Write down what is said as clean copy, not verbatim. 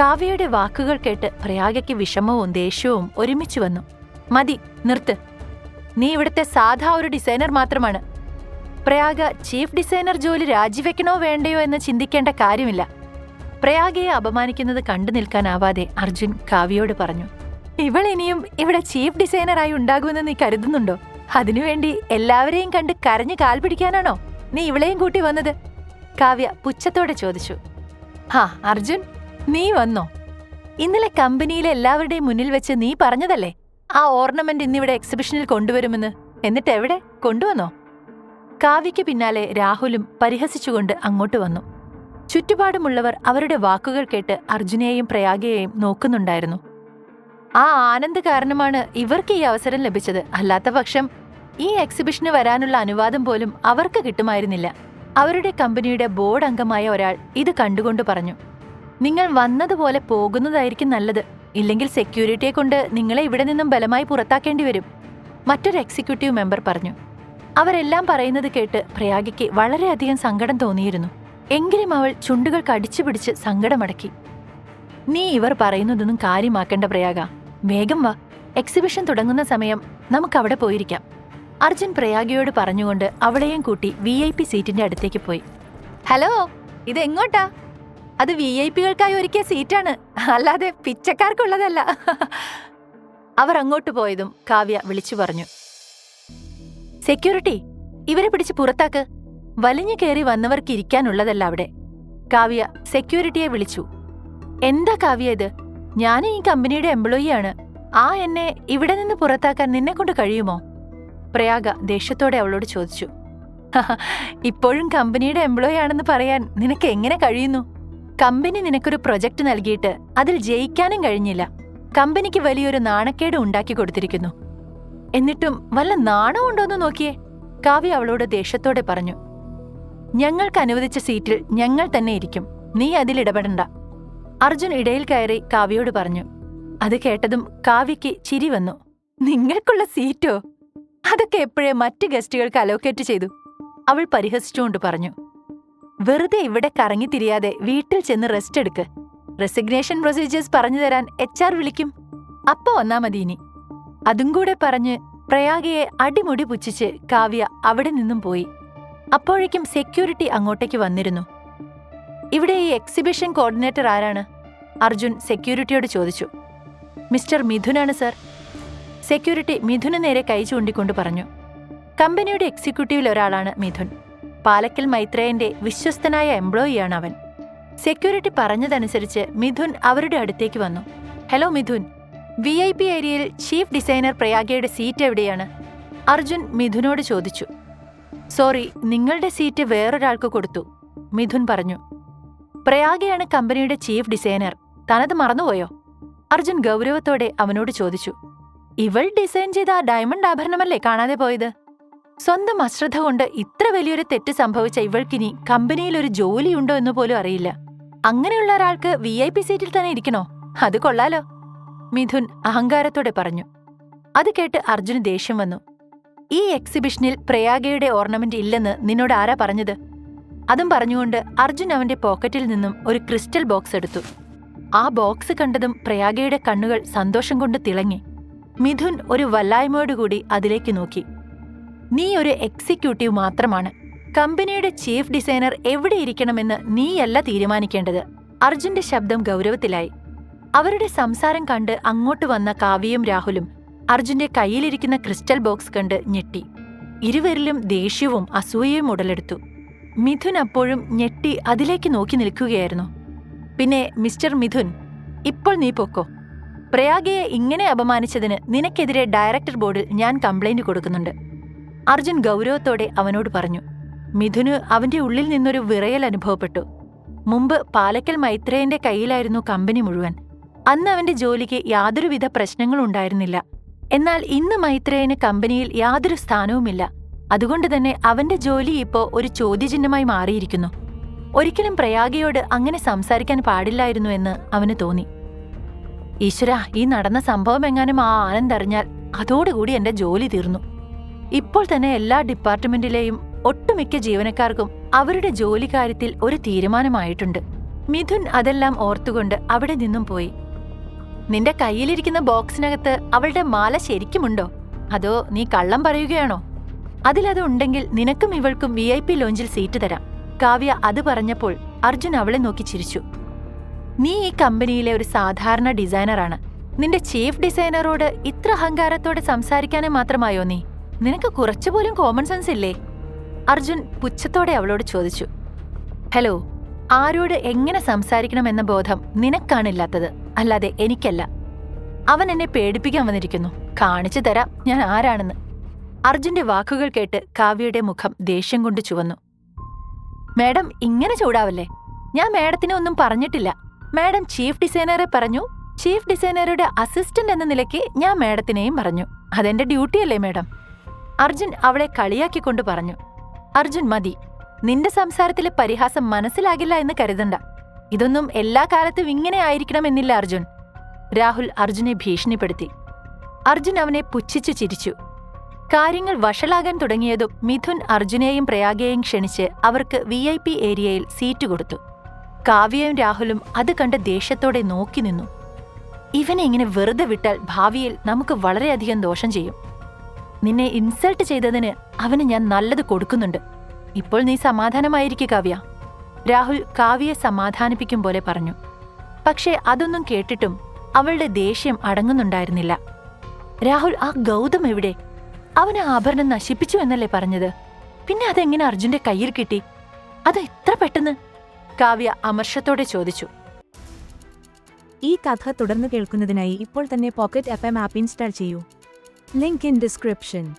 കാവ്യയുടെ വാക്കുകൾ കേട്ട് പ്രയാഗയ്ക്ക് വിഷമവും ദേഷ്യവും ഒരുമിച്ചു വന്നു. മതി, നിർത്ത്. നീ ഇവിടുത്തെ സാധാ ഒരു ഡിസൈനർ മാത്രമാണ്. പ്രയാഗ ചീഫ് ഡിസൈനർ ജോലി രാജിവെക്കണോ വേണ്ടയോ എന്ന് ചിന്തിക്കേണ്ട കാര്യമില്ല. പ്രയാഗയെ അപമാനിക്കുന്നത് കണ്ടു നിൽക്കാനാവാതെ അർജുൻ കാവ്യയോട് പറഞ്ഞു. ഇവൾ ഇനിയും ഇവിടെ ചീഫ് ഡിസൈനറായി ഉണ്ടാകുമെന്ന് നീ കരുതുന്നുണ്ടോ? അതിനുവേണ്ടി എല്ലാവരെയും കണ്ട് കരഞ്ഞു കാൽ പിടിക്കാനാണോ നീ ഇവളെയും കൂട്ടി വന്നത്? കാവ്യ പുച്ഛത്തോടെ ചോദിച്ചു. അർജുൻ, നീ വന്നോ? ഇന്നലെ കമ്പനിയിലെ എല്ലാവരുടെയും മുന്നിൽ വെച്ച് നീ പറഞ്ഞതല്ലേ ആ ഓർണമെന്റ് ഇന്നിവിടെ എക്സിബിഷനിൽ കൊണ്ടുവരുമെന്ന്. എന്നിട്ട് എവിടെ കൊണ്ടുവന്നോ? കാവ്യയ്ക്ക് പിന്നാലെ രാഹുലും പരിഹസിച്ചുകൊണ്ട് അങ്ങോട്ട് വന്നു. ചുറ്റുപാടുമുള്ളവർ അവരുടെ വാക്കുകൾ കേട്ട് അർജുനെയും പ്രയാഗയെയും നോക്കുന്നുണ്ടായിരുന്നു. ആ ആനന്ദ് കാരണമാണ് ഇവർക്ക് ഈ അവസരം ലഭിച്ചത്. അല്ലാത്ത പക്ഷം ഈ എക്സിബിഷന് വരാനുള്ള അനുവാദം പോലും അവർക്ക് കിട്ടുമായിരുന്നില്ല. അവരുടെ കമ്പനിയുടെ ബോർഡ് അംഗമായ ഒരാൾ ഇത് കണ്ടുകൊണ്ട് പറഞ്ഞു. നിങ്ങൾ വന്നതുപോലെ പോകുന്നതായിരിക്കും നല്ലത്. ഇല്ലെങ്കിൽ സെക്യൂരിറ്റിയെ കൊണ്ട് നിങ്ങളെ ഇവിടെ നിന്നും ബലമായി പുറത്താക്കേണ്ടി വരും, മറ്റൊരു എക്സിക്യൂട്ടീവ് മെമ്പർ പറഞ്ഞു. അവരെല്ലാം പറയുന്നത് കേട്ട് പ്രയാഗയ്ക്ക് വളരെയധികം സങ്കടം തോന്നിയിരുന്നു. എങ്കിലും അവൾ ചുണ്ടുകൾ കടിച്ചുപിടിച്ച് സങ്കടമടക്കി. നീ ഇവർ പറയുന്നതൊന്നും കാര്യമാക്കേണ്ട പ്രയാഗ. വേഗം വാ, എക്സിബിഷൻ തുടങ്ങുന്ന സമയം നമുക്കവിടെ പോയിരിക്കാം. അർജുൻ പ്രയാഗയോട് പറഞ്ഞുകൊണ്ട് അവളെയും കൂട്ടി VIP സീറ്റിന്റെ അടുത്തേക്ക് പോയി. ഹലോ, ഇതെങ്ങോട്ടാ? അത് VIP-കൾക്കായി ഒരുക്കിയ സീറ്റാണ്, അല്ലാതെ പിച്ചക്കാർക്കുള്ളതല്ല. അവർ അങ്ങോട്ട് പോയതും കാവ്യ വിളിച്ചു പറഞ്ഞു. സെക്യൂരിറ്റി, ഇവരെ പിടിച്ച് പുറത്താക്ക്. വലിഞ്ഞു കയറി വന്നവർക്ക് ഇരിക്കാനുള്ളതല്ല അവിടെ. കാവ്യ സെക്യൂരിറ്റിയെ വിളിച്ചു. എന്താ കാവ്യ ഇത്? ഞാൻ ഈ കമ്പനിയുടെ എംപ്ലോയിയാണ്. എന്നെ ഇവിടെ നിന്ന് പുറത്താക്കാൻ നിന്നെക്കൊണ്ട് കഴിയുമോ? പ്രയാഗ ദേഷ്യത്തോടെ അവളോട് ചോദിച്ചു. ഇപ്പോഴും കമ്പനിയുടെ എംപ്ലോയി ആണെന്ന് പറയാൻ നിനക്ക് എങ്ങനെ കഴിയുന്നു? കമ്പനി നിനക്കൊരു പ്രൊജക്ട് നൽകിയിട്ട് അതിൽ ജയിക്കാനും കഴിഞ്ഞില്ല. കമ്പനിക്ക് വലിയൊരു നാണക്കേട് ഉണ്ടാക്കി കൊടുത്തിരിക്കുന്നു. എന്നിട്ടും വല്ല നാണമുണ്ടോന്ന് നോക്കിയേ, കാവ്യ അവളോട് ദേഷ്യത്തോടെ പറഞ്ഞു. ഞങ്ങൾക്ക് അനുവദിച്ച സീറ്റിൽ ഞങ്ങൾ തന്നെ ഇരിക്കും, നീ അതിലിടപെടണ്ട. അർജുൻ ഇടയിൽ കയറി കാവ്യയോട് പറഞ്ഞു. അത് കേട്ടതും കാവ്യയ്ക്ക് ചിരി വന്നു. നിങ്ങൾക്കുള്ള സീറ്റോ? അതൊക്കെ എപ്പോഴേ മറ്റ് ഗസ്റ്റുകൾക്ക് അലോക്കേറ്റ് ചെയ്തു, അവൾ പരിഹസിച്ചുകൊണ്ട് പറഞ്ഞു. വെറുതെ ഇവിടെ കറങ്ങിത്തിരിയാതെ വീട്ടിൽ ചെന്ന് റെസ്റ്റ് എടുക്ക്. റെസിഗ്നേഷൻ പ്രൊസീജിയേഴ്സ് പറഞ്ഞു തരാൻ HR വിളിക്കും, അപ്പ വന്നാ മതി ഇനി. അതും കൂടെ പറഞ്ഞ് പ്രയാഗയെ അടിമുടി പുച്ഛിച്ച് കാവ്യ അവിടെ നിന്നും പോയി. അപ്പോഴേക്കും സെക്യൂരിറ്റി അങ്ങോട്ടേക്ക് വന്നിരുന്നു. ഇവിടെ ഈ എക്സിബിഷൻ കോർഡിനേറ്റർ ആരാണ്? അർജുൻ സെക്യൂരിറ്റിയോട് ചോദിച്ചു. മിസ്റ്റർ മിഥുനാണ് സർ. സെക്യൂരിറ്റി മിഥുന് നേരെ കൈ ചൂണ്ടിക്കൊണ്ട് പറഞ്ഞു. കമ്പനിയുടെ എക്സിക്യൂട്ടീവിൽ ഒരാളാണ് മിഥുൻ. പാലക്കൽ മൈത്രേയന്റെ വിശ്വസ്തനായ എംപ്ലോയിയാണ് അവൻ. സെക്യൂരിറ്റി പറഞ്ഞതനുസരിച്ച് മിഥുൻ അവരുടെ അടുത്തേക്ക് വന്നു. ഹലോ മിഥുൻ, VIP ഏരിയയിൽ ചീഫ് ഡിസൈനർ പ്രയാഗയുടെ സീറ്റ് എവിടെയാണ്? അർജുൻ മിഥുനോട് ചോദിച്ചു. സോറി, നിങ്ങളുടെ സീറ്റ് വേറൊരാൾക്ക് കൊടുത്തു, മിഥുൻ പറഞ്ഞു. പ്രയാഗയാണ് കമ്പനിയുടെ ചീഫ് ഡിസൈനർ, തനത് മറന്നുപോയോ? അർജുൻ ഗൗരവത്തോടെ അവനോട് ചോദിച്ചു. ഇവൾ ഡിസൈൻ ചെയ്ത ആ ഡയമണ്ട് ആഭരണമല്ലേ കാണാതെ പോയത്? സ്വന്തം അശ്രദ്ധ കൊണ്ട് ഇത്ര വലിയൊരു തെറ്റ് സംഭവിച്ച ഇവൾക്കിനി കമ്പനിയിൽ ഒരു ജോലിയുണ്ടോ എന്ന് പോലും അറിയില്ല. അങ്ങനെയുള്ള ഒരാൾക്ക് VIP സീറ്റിൽ തന്നെ ഇരിക്കണോ? അത് കൊള്ളാലോ, മിഥുൻ അഹങ്കാരത്തോടെ പറഞ്ഞു. അത് കേട്ട് അർജുന് ദേഷ്യം വന്നു. ഈ എക്സിബിഷനിൽ പ്രയാഗയുടെ ഓർണമെന്റ് ഇല്ലെന്ന് നിന്നോട് ആരാ പറഞ്ഞത്? അതും പറഞ്ഞുകൊണ്ട് അർജുൻ അവന്റെ പോക്കറ്റിൽ നിന്നും ഒരു ക്രിസ്റ്റൽ ബോക്സ് എടുത്തു. ആ ബോക്സ് കണ്ടതും പ്രയാഗയുടെ കണ്ണുകൾ സന്തോഷം കൊണ്ട് തിളങ്ങി. മിഥുൻ ഒരു വല്ലായ്മയോടുകൂടി അതിലേക്ക് നോക്കി. നീ ഒരു എക്സിക്യൂട്ടീവ് മാത്രമാണ്. കമ്പനിയുടെ ചീഫ് ഡിസൈനർ എവിടെ ഇരിക്കണമെന്ന് നീയല്ല തീരുമാനിക്കേണ്ടത്. അർജുന്റെ ശബ്ദം ഗൗരവത്തിലായി. അവരുടെ സംസാരം കണ്ട് അങ്ങോട്ട് വന്ന കാവ്യയും രാഹുലും അർജുന്റെ കയ്യിലിരിക്കുന്ന ക്രിസ്റ്റൽ ബോക്സ് കണ്ട് ഞെട്ടി. ഇരുവരിലും ദേഷ്യവും അസൂയയും ഉടലെടുത്തു. മിഥുൻ അപ്പോഴും ഞെട്ടി അതിലേക്ക് നോക്കി നിൽക്കുകയായിരുന്നു. പിന്നെ മിസ്റ്റർ മിഥുൻ, ഇപ്പോൾ നീ പൊക്കോ. പ്രയാഗയെ ഇങ്ങനെ അപമാനിച്ചതിന് നിനക്കെതിരെ ഡയറക്ടർ ബോർഡിൽ ഞാൻ കംപ്ലൈന്റ് കൊടുക്കുന്നുണ്ട്, അർജുൻ ഗൗരവത്തോടെ അവനോട് പറഞ്ഞു. മിഥുന് അവന്റെ ഉള്ളിൽ നിന്നൊരു വിറയൽ അനുഭവപ്പെട്ടു. മുമ്പ് പാലക്കൽ മൈത്രേയന്റെ കയ്യിലായിരുന്നു കമ്പനി മുഴുവൻ. അന്ന് അവന്റെ ജോലിക്ക് യാതൊരുവിധ പ്രശ്നങ്ങളുണ്ടായിരുന്നില്ല. എന്നാൽ ഇന്ന് മൈത്രേയന് കമ്പനിയിൽ യാതൊരു സ്ഥാനവുമില്ല. അതുകൊണ്ട് തന്നെ അവന്റെ ജോലി ഇപ്പോ ഒരു ചോദ്യചിഹ്നമായി മാറിയിരിക്കുന്നു. ഒരിക്കലും പ്രയാഗയോട് അങ്ങനെ സംസാരിക്കാൻ പാടില്ലായിരുന്നു എന്ന് അവന് തോന്നി. ഈശ്വരാ, ഈ നടന്ന സംഭവമെങ്ങാനും ആ ആനന്ദ് അറിഞ്ഞാൽ അതോടുകൂടി എന്റെ ജോലി തീർന്നു. ഇപ്പോൾ തന്നെ എല്ലാ ഡിപ്പാർട്ട്മെന്റിലെയും ഒട്ടുമിക്ക ജീവനക്കാർക്കും അവരുടെ ജോലിക്കാര്യത്തിൽ ഒരു തീരുമാനമായിട്ടുണ്ട്. മിഥുൻ അതെല്ലാം ഓർത്തുകൊണ്ട് അവിടെ നിന്നും പോയി. നിന്റെ കയ്യിലിരിക്കുന്ന ബോക്സിനകത്ത് അവളുടെ മാല ശരിക്കുമുണ്ടോ, അതോ നീ കള്ളം പറയുകയാണോ? അതിലത് ഉണ്ടെങ്കിൽ നിനക്കും ഇവൾക്കും VIP ലോഞ്ചിൽ സീറ്റ് തരാം. കാവ്യ അത് പറഞ്ഞപ്പോൾ അർജുൻ അവളെ നോക്കി ചിരിച്ചു. നീ ഈ കമ്പനിയിലെ ഒരു സാധാരണ ഡിസൈനറാണ്. നിന്റെ ചീഫ് ഡിസൈനറോട് ഇത്ര അഹങ്കാരത്തോടെ സംസാരിക്കാനേ മാത്രമായോ നീ? നിനക്ക് കുറച്ചുപോലും കോമൺ സെൻസ് ഇല്ലേ? അർജുൻ പുച്ഛത്തോടെ അവളോട് ചോദിച്ചു. ഹലോ, ആരോട് എങ്ങനെ സംസാരിക്കണമെന്ന ബോധം നിനക്കാണില്ലാത്തത്, അല്ലാതെ എനിക്കല്ല. അവൻ എന്നെ പേടിപ്പിക്കാൻ വന്നിരിക്കുന്നു. കാണിച്ചു തരാം ഞാൻ ആരാണെന്ന്. അർജുന്റെ വാക്കുകൾ കേട്ട് കാവ്യയുടെ മുഖം ദേഷ്യം കൊണ്ട് ചുവന്നു. മാഡം ഇങ്ങനെ ചൂടാവല്ലേ. ഞാൻ മാഡത്തിനെ ഒന്നും പറഞ്ഞിട്ടില്ല. മാഡം ചീഫ് ഡിസൈനറെ പറഞ്ഞു. ചീഫ് ഡിസൈനറുടെ അസിസ്റ്റന്റ് എന്ന നിലയ്ക്ക് ഞാൻ മാഡത്തിനെയും പറഞ്ഞു. അതെന്റെ ഡ്യൂട്ടിയല്ലേ മാഡം? അർജുൻ അവളെ കളിയാക്കിക്കൊണ്ട് പറഞ്ഞു. അർജുൻ, മതി. നിന്റെ സംസാരത്തിലെ പരിഹാസം മനസ്സിലാകില്ല എന്ന് കരുതണ്ട. ഇതൊന്നും എല്ലാ കാലത്തും ഇങ്ങനെ ആയിരിക്കണമെന്നില്ല അർജുൻ. രാഹുൽ അർജുനെ ഭീഷണിപ്പെടുത്തി. അർജുൻ അവനെ പുച്ഛിച്ചു ചിരിച്ചു. കാര്യങ്ങൾ വഷളാകാൻ തുടങ്ങിയതും മിഥുൻ അർജുനെയും പ്രയാഗയെയും ക്ഷണിച്ച് അവർക്ക് VIP ഏരിയയിൽ സീറ്റ് കൊടുത്തു. കാവ്യയും രാഹുലും അത് കണ്ട് ദേഷ്യത്തോടെ നോക്കി നിന്നു. ഇവനെ ഇങ്ങനെ വെറുതെ വിട്ടാൽ ഭാവിയിൽ നമുക്ക് വളരെയധികം ദോഷം ചെയ്യും. നിന്നെ ഇൻസൾട്ട് ചെയ്തതിന് അവന് ഞാൻ നല്ലത് കൊടുക്കുന്നുണ്ട്. ഇപ്പോൾ നീ സമാധാനമായിരിക്കും കാവ്യ. രാഹുൽ കാവ്യയെ സമാധാനിപ്പിക്കും പോലെ പറഞ്ഞു. പക്ഷേ അതൊന്നും കേട്ടിട്ടും അവളുടെ ദേഷ്യം അടങ്ങുന്നുണ്ടായിരുന്നില്ല. രാഹുൽ, ആ ഗൗതം എവിടെ? അവന് ആഭരണം നശിപ്പിച്ചു എന്നല്ലേ പറഞ്ഞത്? പിന്നെ അതെങ്ങനെ അർജുന്റെ കയ്യിൽ കിട്ടി? അത് ഇത്ര പെട്ടെന്ന്? കാവ്യ അമർഷത്തോടെ ചോദിച്ചു. ഈ കഥ തുടർന്ന് കേൾക്കുന്നതിനായി ഇപ്പോൾ തന്നെ പോക്കറ്റ് FM ആപ്പ് ഇൻസ്റ്റാൾ ചെയ്യൂ. Link in description.